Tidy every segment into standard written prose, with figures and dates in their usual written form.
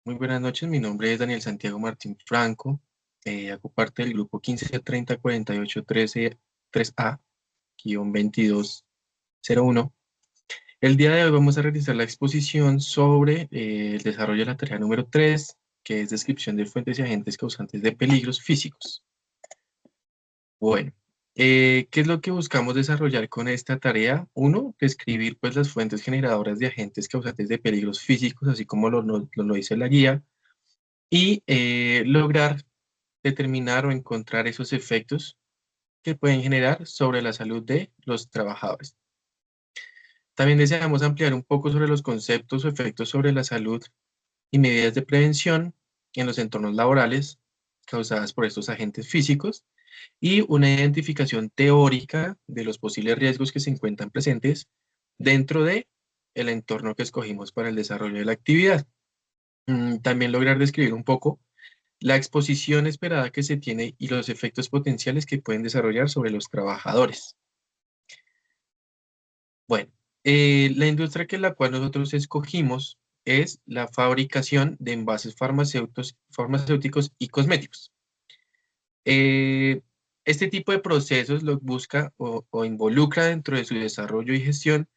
Muy buenas noches, mi nombre es Daniel Santiago Martín Franco, hago parte del grupo 15304813A-2201. El día de hoy vamos a realizar la exposición sobre el desarrollo de la tarea número 3, que es descripción de fuentes y agentes causantes de peligros físicos. Bueno, ¿qué es lo que buscamos desarrollar con esta tarea? Uno, describir pues las fuentes generadoras de agentes causantes de peligros físicos, así como lo dice la guía, y lograr determinar o encontrar esos efectos que pueden generar sobre la salud de los trabajadores. También deseamos ampliar un poco sobre los conceptos o efectos sobre la salud y medidas de prevención en los entornos laborales causadas por estos agentes físicos y una identificación teórica de los posibles riesgos que se encuentran presentes dentro de el entorno que escogimos para el desarrollo de la actividad. También lograr describir un poco la exposición esperada que se tiene y los efectos potenciales que pueden desarrollar sobre los trabajadores. Bueno, la industria que la cual nosotros escogimos es la fabricación de envases farmacéuticos y cosméticos. Eh, este tipo de procesos lo busca o involucra dentro de su desarrollo y gestión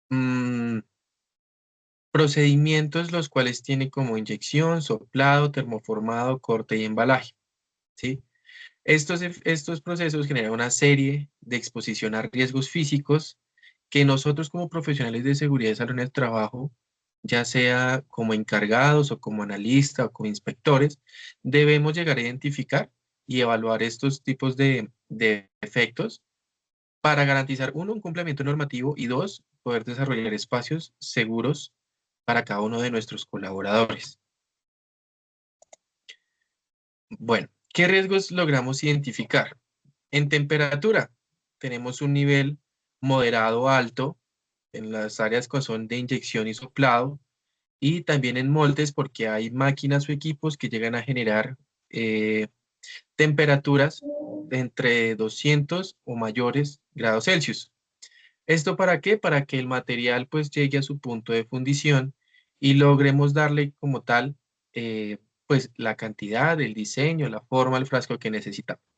mm, procedimientos los cuales tiene como inyección, soplado, termoformado, corte y embalaje, ¿sí? Estos procesos generan una serie de exposición a riesgos físicos que nosotros como profesionales de seguridad y salud en el trabajo, ya sea como encargados o como analistas o como inspectores, debemos llegar a identificar y evaluar estos tipos de efectos para garantizar, uno, un cumplimiento normativo y dos, poder desarrollar espacios seguros para cada uno de nuestros colaboradores. Bueno, ¿qué riesgos logramos identificar? En temperatura, tenemos un nivel moderado alto en las áreas que son de inyección y soplado, y también en moldes porque hay máquinas o equipos que llegan a generar eh, temperaturas de entre 200 o mayores grados Celsius. ¿Esto para qué? Para que el material pues llegue a su punto de fundición y logremos darle como tal pues la cantidad, el diseño, la forma al frasco que necesitamos.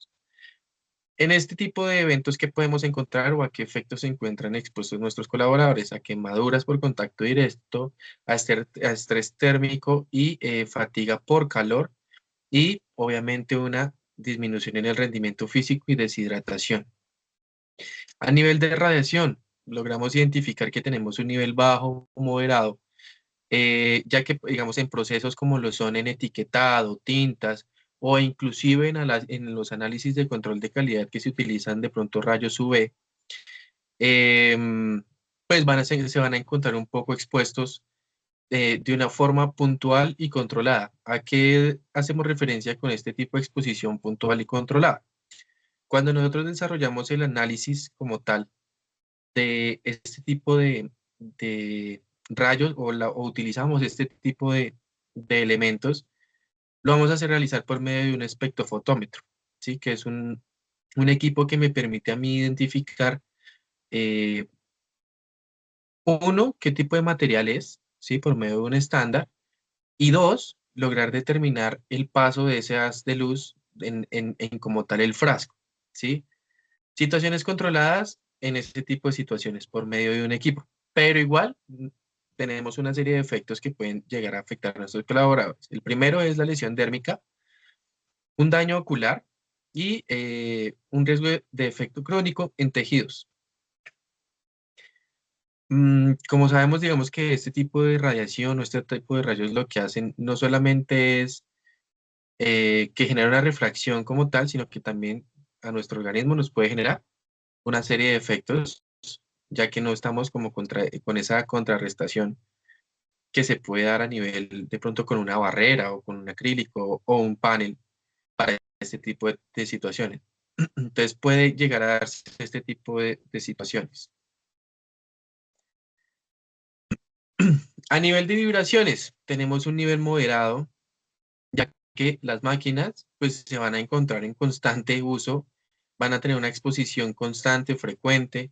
En este tipo de eventos, ¿qué podemos encontrar o a qué efectos se encuentran expuestos nuestros colaboradores? A quemaduras por contacto directo, a estrés térmico y fatiga por calor y obviamente una disminución en el rendimiento físico y deshidratación. A nivel de radiación, logramos identificar que tenemos un nivel bajo o moderado, ya que, digamos, en procesos como lo son en etiquetado, tintas, o inclusive en los análisis de control de calidad que se utilizan de pronto rayos UV, pues se van a encontrar un poco expuestos de una forma puntual y controlada. ¿A qué hacemos referencia con este tipo de exposición puntual y controlada? Cuando nosotros desarrollamos el análisis como tal de este tipo de rayos o utilizamos este tipo de elementos, lo vamos a hacer realizar por medio de un espectrofotómetro, ¿sí? Que es un equipo que me permite a mí identificar, eh, uno, qué tipo de material es, ¿sí? Por medio de un estándar, y dos, lograr determinar el paso de ese haz de luz en como tal el frasco, ¿sí? Situaciones controladas en este tipo de situaciones por medio de un equipo, pero igual tenemos una serie de efectos que pueden llegar a afectar a nuestros colaboradores. El primero es la lesión dérmica, un daño ocular y un riesgo de efecto crónico en tejidos. Como sabemos, digamos que este tipo de radiación o este tipo de rayos lo que hacen no solamente es que genera una refracción como tal, sino que también a nuestro organismo nos puede generar una serie de efectos, ya que no estamos como con esa contrarrestación que se puede dar a nivel de pronto con una barrera o con un acrílico o un panel para este tipo de situaciones. Entonces puede llegar a darse este tipo de situaciones. A nivel de vibraciones, tenemos un nivel moderado, ya que las máquinas pues se van a encontrar en constante uso, van a tener una exposición constante, frecuente,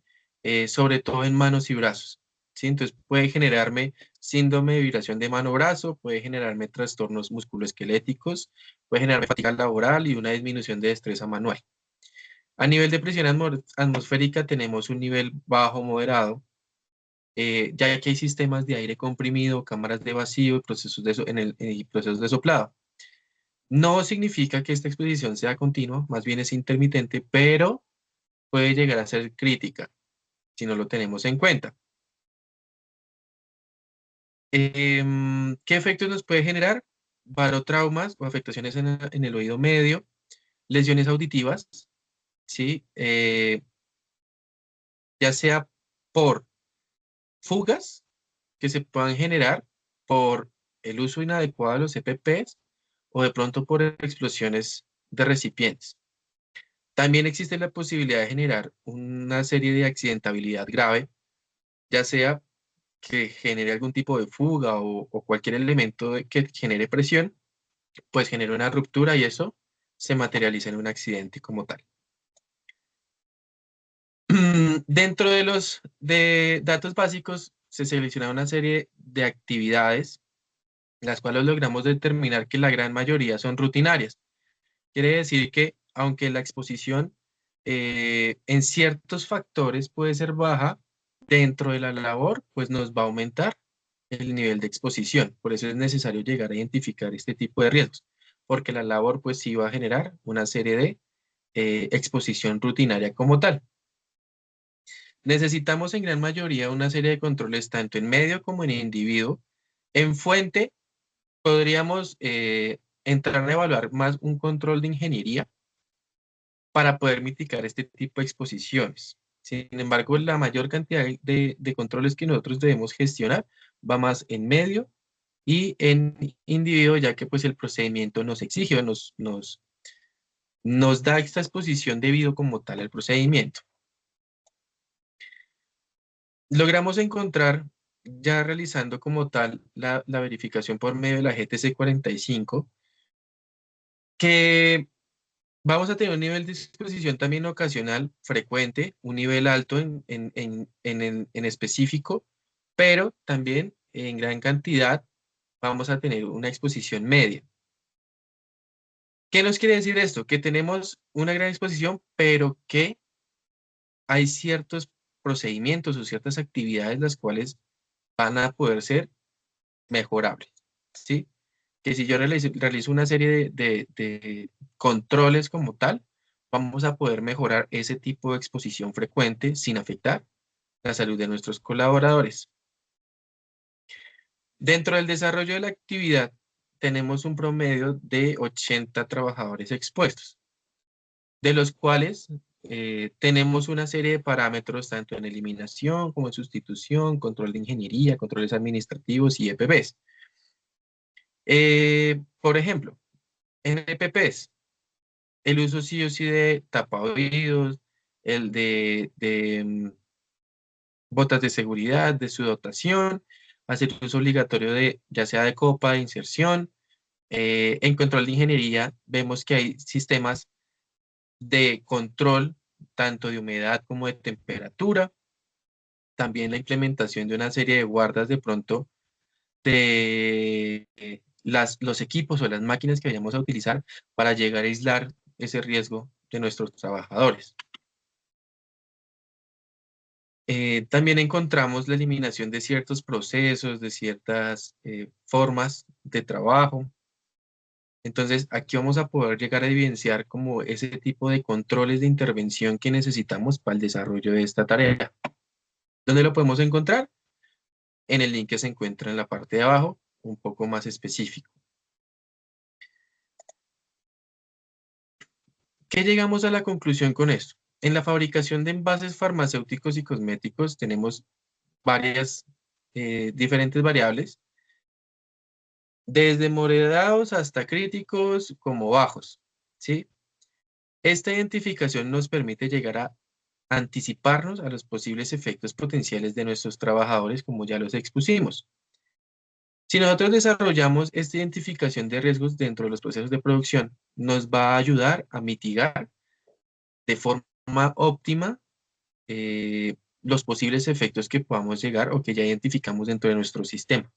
sobre todo en manos y brazos, ¿sí? Entonces puede generarme síndrome de vibración de mano-brazo, puede generarme trastornos musculoesqueléticos, puede generarme fatiga laboral y una disminución de destreza manual. A nivel de presión atmosférica tenemos un nivel bajo moderado, ya que hay sistemas de aire comprimido, cámaras de vacío y procesos y procesos de soplado. No significa que esta exposición sea continua, más bien es intermitente, pero puede llegar a ser crítica si no lo tenemos en cuenta. ¿Qué efectos nos puede generar? Barotraumas o afectaciones en el oído medio, lesiones auditivas, ¿sí? Ya sea por fugas que se puedan generar por el uso inadecuado de los EPPs o de pronto por explosiones de recipientes. También existe la posibilidad de generar una serie de accidentabilidad grave, ya sea que genere algún tipo de fuga o cualquier elemento que genere presión, pues genera una ruptura y eso se materializa en un accidente como tal. Dentro de los datos básicos se selecciona una serie de actividades, las cuales logramos determinar que la gran mayoría son rutinarias. Quiere decir que aunque la exposición en ciertos factores puede ser baja, dentro de la labor pues nos va a aumentar el nivel de exposición. Por eso es necesario llegar a identificar este tipo de riesgos, porque la labor pues sí va a generar una serie de exposición rutinaria como tal. Necesitamos en gran mayoría una serie de controles tanto en medio como en individuo. En fuente podríamos entrar a evaluar más un control de ingeniería para poder mitigar este tipo de exposiciones. Sin embargo, la mayor cantidad de controles que nosotros debemos gestionar va más en medio y en individuo, ya que pues el procedimiento nos exige o nos da esta exposición debido como tal al procedimiento. Logramos encontrar, ya realizando como tal la verificación por medio de la GTC 45, que vamos a tener un nivel de exposición también ocasional frecuente, un nivel alto en específico, pero también en gran cantidad vamos a tener una exposición media. ¿Qué nos quiere decir esto? Que tenemos una gran exposición, pero que hay ciertos procedimientos o ciertas actividades las cuales van a poder ser mejorables, ¿sí? Que si yo realizo una serie de controles como tal, vamos a poder mejorar ese tipo de exposición frecuente sin afectar la salud de nuestros colaboradores. Dentro del desarrollo de la actividad, tenemos un promedio de 80 trabajadores expuestos, de los cuales tenemos una serie de parámetros tanto en eliminación como en sustitución, control de ingeniería, controles administrativos y EPPs. Por ejemplo, en EPPs, el uso sí o sí de tapaoídos, el de botas de seguridad, de su dotación, hacer uso obligatorio de ya sea de copa, de inserción. En control de ingeniería vemos que hay sistemas de control tanto de humedad como de temperatura. También la implementación de una serie de guardas de pronto de los equipos o las máquinas que vayamos a utilizar para llegar a aislar ese riesgo de nuestros trabajadores. También encontramos la eliminación de ciertos procesos, de ciertas formas de trabajo. Entonces, aquí vamos a poder llegar a evidenciar como ese tipo de controles de intervención que necesitamos para el desarrollo de esta tarea. ¿Dónde lo podemos encontrar? En el link que se encuentra en la parte de abajo, un poco más específico. ¿Qué llegamos a la conclusión con esto? En la fabricación de envases farmacéuticos y cosméticos tenemos varias diferentes variables, desde moderados hasta críticos como bajos, ¿sí? Esta identificación nos permite llegar a anticiparnos a los posibles efectos potenciales de nuestros trabajadores, como ya los expusimos. Si nosotros desarrollamos esta identificación de riesgos dentro de los procesos de producción, nos va a ayudar a mitigar de forma óptima los posibles efectos que podamos llegar o que ya identificamos dentro de nuestro sistema,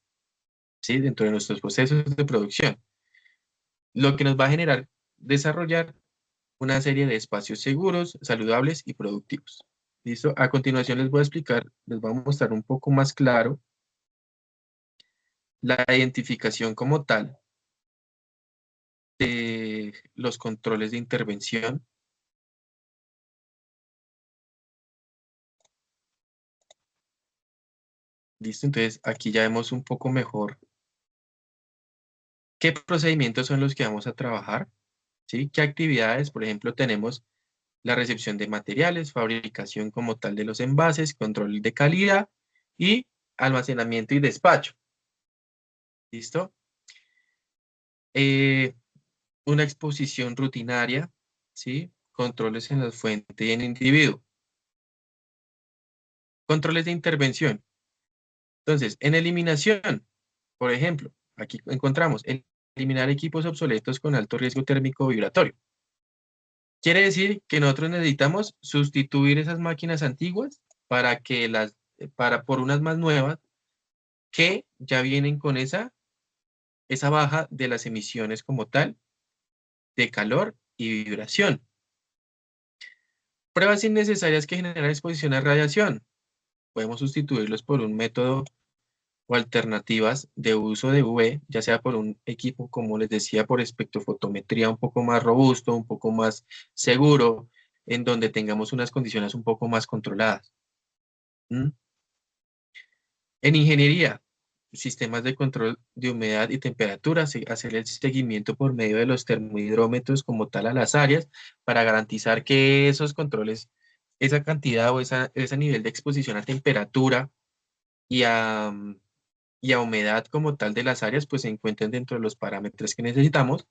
¿sí? Dentro de nuestros procesos de producción. Lo que nos va a generar desarrollar una serie de espacios seguros, saludables y productivos. ¿Listo? A continuación les voy a explicar, les voy a mostrar un poco más claro la identificación como tal de los controles de intervención. ¿Listo? Entonces aquí ya vemos un poco mejor qué procedimientos son los que vamos a trabajar, ¿sí? ¿Qué actividades? Por ejemplo, tenemos la recepción de materiales, fabricación como tal de los envases, control de calidad y almacenamiento y despacho. ¿Listo? Eh, una exposición rutinaria, ¿sí? Controles en la fuente y en individuo. Controles de intervención. Entonces, en eliminación, por ejemplo, aquí encontramos eliminar equipos obsoletos con alto riesgo térmico vibratorio. Quiere decir que nosotros necesitamos sustituir esas máquinas antiguas para que por unas más nuevas que ya vienen con esa baja de las emisiones como tal, de calor y vibración. Pruebas innecesarias que generan exposición a radiación. Podemos sustituirlos por un método o alternativas de uso de UV, ya sea por un equipo, como les decía, por espectrofotometría un poco más robusto, un poco más seguro, en donde tengamos unas condiciones un poco más controladas. ¿Mm? En ingeniería, sistemas de control de humedad y temperatura, hacer el seguimiento por medio de los termohidrómetros como tal a las áreas para garantizar que esos controles, esa cantidad o ese nivel de exposición a temperatura y a humedad como tal de las áreas, pues se encuentren dentro de los parámetros que necesitamos.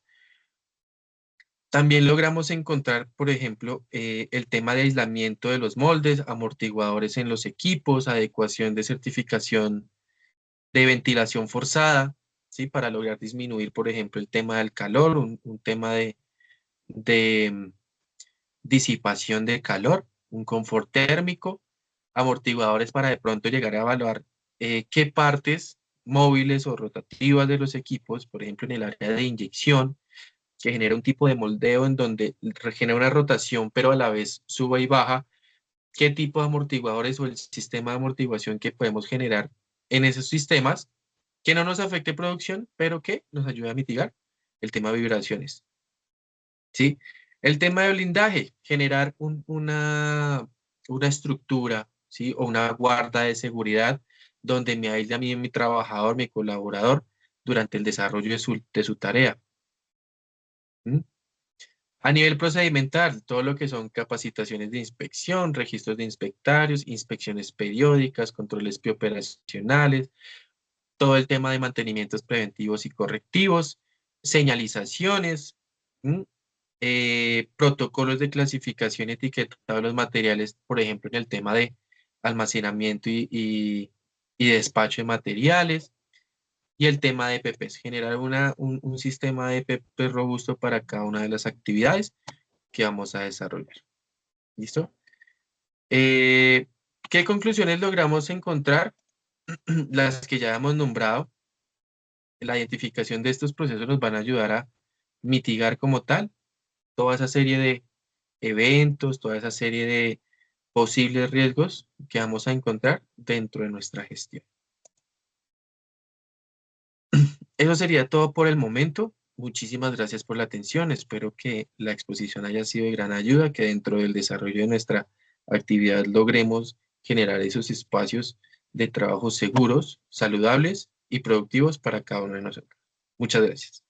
También logramos encontrar, por ejemplo, el tema de aislamiento de los moldes, amortiguadores en los equipos, adecuación de certificación de ventilación forzada, ¿sí? Para lograr disminuir, por ejemplo, el tema del calor, un tema de disipación de calor, un confort térmico, amortiguadores para de pronto llegar a evaluar qué partes móviles o rotativas de los equipos, por ejemplo, en el área de inyección, que genera un tipo de moldeo en donde genera una rotación, pero a la vez sube y baja, qué tipo de amortiguadores o el sistema de amortiguación que podemos generar en esos sistemas que no nos afecte producción, pero que nos ayude a mitigar el tema de vibraciones, ¿sí? El tema de blindaje, generar una estructura, ¿sí? O una guarda de seguridad donde me aísle a mí, mi trabajador, mi colaborador, durante el desarrollo de su tarea. ¿Mm? A nivel procedimental, todo lo que son capacitaciones de inspección, registros de inspectarios, inspecciones periódicas, controles preoperacionales, todo el tema de mantenimientos preventivos y correctivos, señalizaciones, ¿m? Protocolos de clasificación y etiquetado de los materiales, por ejemplo, en el tema de almacenamiento y despacho de materiales, y el tema de EPPs, generar un sistema de EPP robusto para cada una de las actividades que vamos a desarrollar. ¿Listo? Eh, ¿Qué conclusiones logramos encontrar? Las que ya hemos nombrado. La identificación de estos procesos nos van a ayudar a mitigar como tal toda esa serie de eventos, toda esa serie de posibles riesgos que vamos a encontrar dentro de nuestra gestión. Eso sería todo por el momento. Muchísimas gracias por la atención. Espero que la exposición haya sido de gran ayuda, que dentro del desarrollo de nuestra actividad logremos generar esos espacios de trabajo seguros, saludables y productivos para cada uno de nosotros. Muchas gracias.